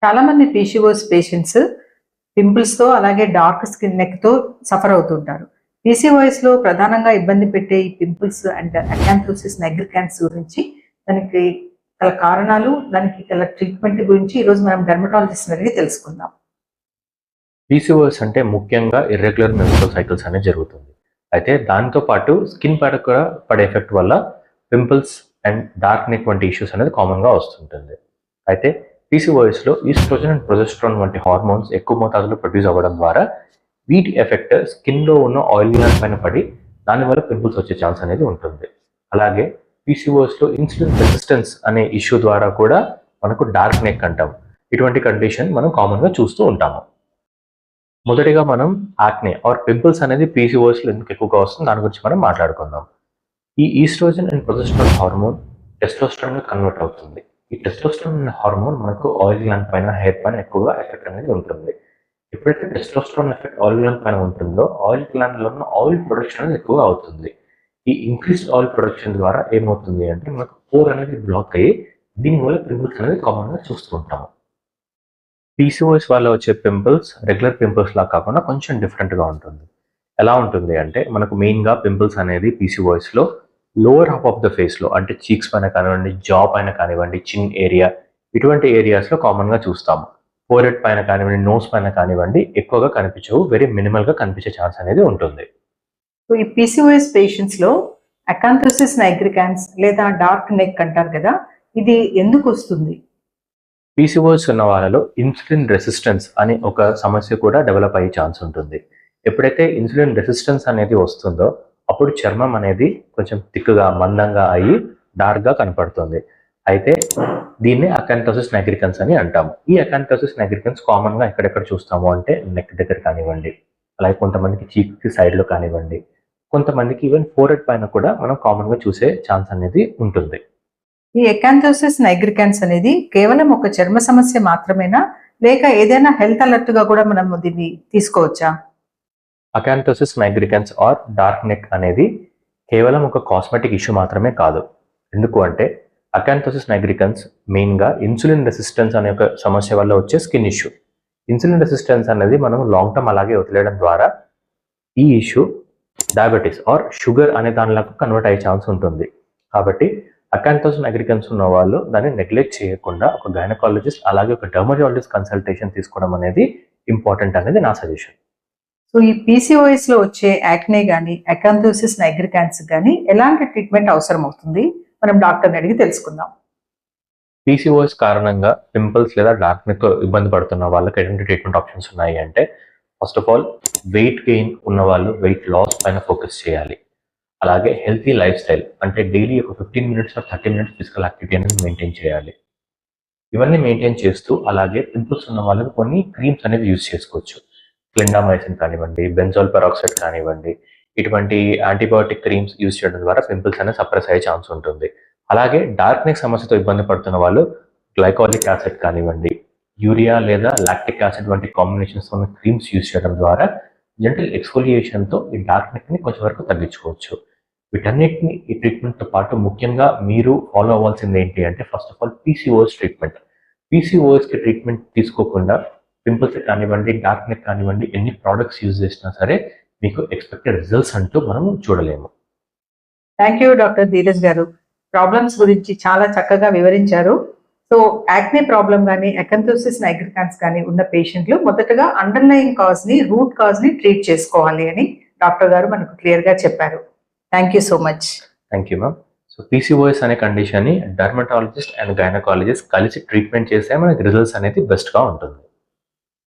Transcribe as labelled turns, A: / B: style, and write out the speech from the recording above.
A: చాలా మంది PCOS patients pimples తో అలాగే డార్క్ స్కిన్ నెక్ తో సఫర్ అవుతుంటారు. పీసీఓఎస్ లో ప్రధానంగా ఇబ్బంది పెట్టే ఈ పింపుల్స్ అండ్ అకాంథోసిస్ నైగ్రికాన్స్ గురించి, దానికి గల కారణాలు, దానికి గల ట్రీట్మెంట్ గురించి ఈ రోజు మనం డెర్మటాలజిస్ట్ అడిగి తెలుసుకుందాం.
B: పీసీఓఎస్ అంటే ముఖ్యంగా ఇర్రెగ్యులర్ మెన్స్ట్రువల్ సైకిల్స్ అనేది జరుగుతుంది. అయితే దాంతో పాటు స్కిన్ పైన కూడా పడే ఎఫెక్ట్ వల్ల పింపుల్స్ అండ్ డార్క్ నెక్ వంటి ఇష్యూస్ అనేది కామన్గా వస్తుంటుంది. అయితే పీసీఓఎస్లో ఈస్ట్రోజన్ అండ్ ప్రొజెస్ట్రాన్ వంటి హార్మోన్స్ ఎక్కువ మోతాదులో ప్రొడ్యూస్ అవ్వడం ద్వారా వీటి ఎఫెక్ట్ స్కిన్లో ఉన్న ఆయిల్ గ్లాండ్ పైన పడి దానివల్ల పింపుల్స్ వచ్చే ఛాన్స్ అనేది ఉంటుంది. అలాగే పీసీఓఎస్లో ఇన్సులిన్ రెసిస్టెన్స్ అనే ఇష్యూ ద్వారా కూడా మనకు డార్క్ నెక్ అంటాం. ఇటువంటి కండిషన్ మనం కామన్గా చూస్తూ ఉంటాము. మొదటిగా మనం యాక్నే ఆర్ పింపుల్స్ అనేది పీసీఓఎస్లో ఎందుకు ఎక్కువగా వస్తుంది దాని గురించి మనం మాట్లాడుకుందాం. ఈ ఈస్ట్రోజన్ అండ్ ప్రొజెస్ట్రాన్ హార్మోన్ టెస్టోస్టెరాన్గా కన్వర్ట్ అవుతుంది. ఈ టెస్టోస్టెరాన్ అనే హార్మోన్ మనకు ఆయిల్ గ్లాండ్ పైన, హెయిర్ పైన ఎక్కువగా ఎఫెక్ట్ అనేది ఉంటుంది. ఎప్పుడైతే టెస్టోస్టెరాన్ ఎఫెక్ట్ ఆయిల్ గ్లాండ్ పైన ఉంటుందో ఆయిల్ గ్లాండ్లో ఉన్న ఆయిల్ ప్రొడక్షన్ అనేది ఎక్కువగా అవుతుంది. ఈ ఇంక్రీస్డ్ ఆయిల్ ప్రొడక్షన్ ద్వారా ఏమవుతుంది అంటే మనకు పోర్ అనేది బ్లాక్ అయ్యి దీనివల్ల పింపుల్స్ అనేది కామన్గా చూస్తూ ఉంటాము. పీసీఓఎస్ వల్ల వచ్చే పింపుల్స్ రెగ్యులర్ పింపుల్స్ లా కాకుండా కొంచెం డిఫరెంట్గా ఉంటుంది. ఎలా ఉంటుంది అంటే మనకు మెయిన్గా పింపుల్స్ అనేది పీసీఓఎస్లో లోవర్ హాఫ్ ఆఫ్ ద ఫేస్లో, అంటే చీక్స్ పైన కానివ్వండి, జా పైన కానివ్వండి, చిన్ ఏరియా, ఇటువంటి ఏరియాస్లో కామన్గా చూస్తాము. ఫోరెడ్ పైన కానివ్వండి, నోస్ పైన కానివ్వండి ఎక్కువగా కనిపించవు, వెరీ మినిమల్గా కనిపించే ఛాన్స్ అనేది ఉంటుంది.
A: సో ఈ పీసీఓఎస్ పేషెంట్స్ లో అకాంథోసిస్ నైగ్రికాన్స్ లేదా డార్క్ నెక్ అంటారు కదా, ఇది ఎందుకు వస్తుంది?
B: పీసీఓఎస్ ఉన్న వాళ్ళలో ఇన్సులిన్ రెసిస్టెన్స్ అనే ఒక సమస్య కూడా డెవలప్ అయ్యే ఛాన్స్ ఉంటుంది. ఎప్పుడైతే ఇన్సులిన్ రెసిస్టెన్స్ అనేది వస్తుందో అప్పుడు చర్మం అనేది కొంచెం థిక్గా, మందంగా అయ్యి డార్క్గా కనపడుతుంది. అయితే దీన్ని అకాంథోసిస్ నైగ్రికన్స్ అని అంటాము. ఈ అకాంథోసిస్ నైగ్రికన్స్ కామన్గా ఎక్కడెక్కడ చూస్తాము అంటే నెక్ దగ్గర కానివ్వండి, అలాగే కొంతమందికి చీక్కి సైడ్లో కానివ్వండి, కొంతమందికి ఈవెన్ ఫోరెడ్ పైన కూడా మనం కామన్గా చూసే ఛాన్స్ అనేది ఉంటుంది.
A: ఈ అకాంథోసిస్ నైగ్రికాన్స్ అనేది కేవలం ఒక చర్మ సమస్య మాత్రమేనా, లేక ఏదైనా హెల్త్ అలర్ట్ గా కూడా మనం దీన్ని తీసుకోవచ్చా?
B: Acanthosis nigricans or dark neck అనేది కేవలం ఒక కాస్మెటిక్ ఇష్యూ మాత్రమే కాదు. ఎందుకు అంటే అకాంథోసిస్ నైగ్రికన్స్ మెయిన్గా ఇన్సులిన్ రెసిస్టెన్స్ అనే ఒక సమస్య వల్ల వచ్చే స్కిన్ ఇష్యూ. ఇన్సులిన్ రెసిస్టెన్స్ అనేది మనం లాంగ్ టర్మ్ అలాగే వదిలేయడం ద్వారా ఈ ఇష్యూ డయాబెటీస్ ఆర్ షుగర్ అనే దానిలాగా కన్వర్ట్ అయ్యే ఛాన్స్ ఉంటుంది. కాబట్టి అకాంథోసిస్ నైగ్రికన్స్ ఉన్న వాళ్ళు దాన్ని నెగ్లెక్ట్ చేయకుండా ఒక గైనకాలజిస్ట్ అలాగే ఒక డెర్మటాలజిస్ట్ కన్సల్టేషన్ తీసుకోవడం అనేది ఇంపార్టెంట్ అనేది నా సజెషన్.
A: సో ఈ పీసీఓఎస్ లో వచ్చే యాక్నే గానీ, అకాంథోసిస్ నైగ్రికాన్స్ గానీ ఎలాంటి ట్రీట్మెంట్ అవసరం అవుతుంది, మనం డాక్టర్ని అడిగి తెలుసుకుందాం.
B: పీసీఓఎస్ కారణంగా పింపుల్స్ లేదా డార్క్ నెక్ ఇబ్బంది పడుతున్న వాళ్ళకి ఎటువంటి ట్రీట్మెంట్ ఆప్షన్స్ ఉన్నాయి అంటే, first of all weight gain ఉన్న వాళ్ళు వెయిట్ లాస్ పైన ఫోకస్ చేయాలి. అలాగే హెల్తీ లైఫ్ స్టైల్, అంటే డైలీ ఒక 15 minutes or 30 minutes physical activity అనేది మెయింటైన్ చేయాలి. ఇవన్నీ మెయింటైన్ చేస్తూ అలాగే పింపుల్స్ ఉన్న వాళ్ళకి కొన్ని క్రీమ్స్ అనేవి యూజ్ చేసుకోవచ్చు. క్లిండామైసిన్ కానివ్వండి, బెంజాల్ పెరాక్సైడ్ కానివ్వండి, ఇటువంటి యాంటీబయాటిక్ క్రీమ్స్ యూజ్ చేయడం ద్వారా పింపుల్స్ అనేది సప్రెస్ అయ్యే ఛాన్స్ ఉంటుంది. అలాగే డార్క్ నెక్ సమస్యతో ఇబ్బంది పడుతున్న వాళ్ళు గ్లైకాలిక్ యాసిడ్ కానివ్వండి, యూరియా లేదా లాక్టిక్ యాసిడ్ వంటి కాంబినేషన్స్ ఉన్న క్రీమ్స్ యూజ్ చేయడం ద్వారా జెంటల్ ఎక్స్ఫోలియేషన్తో ఈ డార్క్ నెక్ని కొంచెం వరకు తగ్గించుకోవచ్చు. వీటన్నిటిని ఈ ట్రీట్మెంట్తో పాటు ముఖ్యంగా మీరు ఫాలో అవ్వాల్సింది ఏంటి అంటే, first of all PCOS treatment. పీసీఓఎస్కి ట్రీట్మెంట్ తీసుకోకుండా పింపుల్స్ కానివ్వండి, డార్క్ నెక్ కానివ్వండి, ఎన్ని ప్రోడక్ట్స్ యూజ్ చేసినా సరే మీకు ఎక్స్పెక్టెడ్ రిజల్ట్స్ అంటూ మనం చూడలేము.
A: థ్యాంక్ యూ డాక్టర్ ధీరజ్ గారు. ప్రాబ్లమ్స్ గురించి చాలా చక్కగా వివరించారు. సో యాక్నే ప్రాబ్లం కానీ, అకాంథోసిస్ నైగ్రికాన్స్ కానీ ఉన్న పేషెంట్లు మొదటగా అండర్లయింగ్ కాజ్ ని, రూట్ కాజ్ ని ట్రీట్ చేసుకోవాలి అని డాక్టర్ గారు మనకు క్లియర్ గా చెప్పారు. Thank you so much.
B: Thank you ma'am. So PCOS అనే కండిషన్ ని డర్మటాలజిస్ట్ అండ్ గైనకాలజిస్ట్ కలిసి ట్రీట్మెంట్ చేస్తే మనకి రిజల్ట్స్ అనేది బెస్ట్ గా ఉంటుంది.